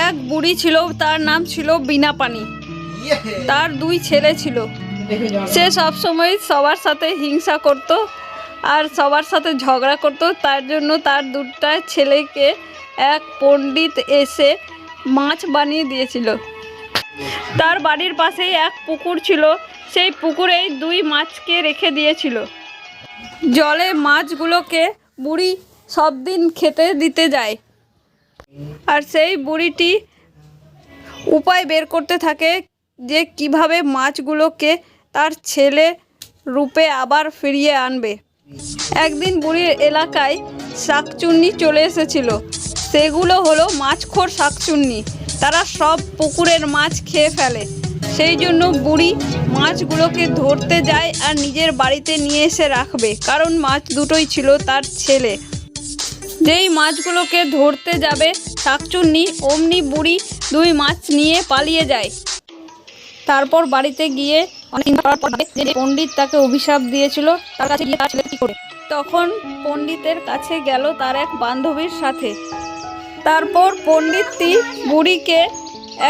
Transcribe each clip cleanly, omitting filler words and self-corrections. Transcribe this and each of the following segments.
এক বুড়ি ছিল, তার নাম ছিল বিনা পানি। তার দুই ছেলে ছিল। সে সবসময় সবার সাথে হিংসা করত আর সবার সাথে ঝগড়া করত। তার জন্য তার দুটা ছেলেকে এক পণ্ডিত এসে মাছ বানিয়ে দিয়েছিল। তার বাড়ির পাশেই এক পুকুর ছিল, সেই পুকুরেই দুই মাছকে রেখে দিয়েছিল। জলে মাছগুলোকে বুড়ি সব দিন খেতে দিতে যায়, আর সেই বুড়িটি উপায় বের করতে থাকে যে কিভাবে মাছগুলোকে তার ছেলে রূপে আবার ফিরিয়ে আনবে। একদিন বুড়ির এলাকায় শাকচুন্নি চলে এসেছিল। সেগুলো হলো মাছখোর শাকচুন্নি। তারা সব পুকুরের মাছ খেয়ে ফেলে। সেই জন্য বুড়ি মাছগুলোকে ধরতে যায় আর নিজের বাড়িতে নিয়ে এসে রাখবে, কারণ মাছ দুটোই ছিল তার ছেলে। যেই মাছগুলোকে ধরতে যাবে শাকচুন্নি, অমনি বুড়ি দুই মাছ নিয়ে পালিয়ে যায়। তারপর বাড়িতে গিয়ে অনেক যে পণ্ডিত তাকে অভিশাপ দিয়েছিল তার কাছে গিয়ে তার ছেলে কি করে। তখন পণ্ডিতের কাছে গেল তার এক বান্ধবীর সাথে। তারপর পণ্ডিতটি বুড়িকে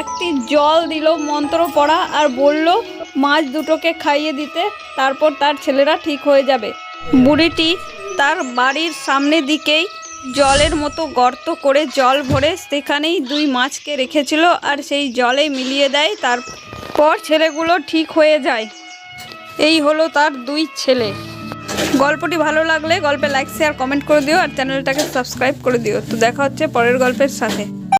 একটি জল দিল মন্ত্র পড়া, আর বলল মাছ দুটোকে খাইয়ে দিতে, তারপর তার ছেলেরা ঠিক হয়ে যাবে। বুড়িটি তার বাড়ির সামনে দিকেই জলের মতো গর্ত করে জল ভরে সেখানেই দুই মাছকে রেখেছিল, আর সেই জলে মিলিয়ে দেয়। তারপর ছেলেগুলো ঠিক হয়ে যায়। এই হলো তার দুই ছেলে। গল্পটি ভালো লাগলে গল্পে লাইক শেয়ার কমেন্ট করে দিও, আর চ্যানেলটাকে সাবস্ক্রাইব করে দিও। তো দেখা হচ্ছে পরের গল্পের সাথে।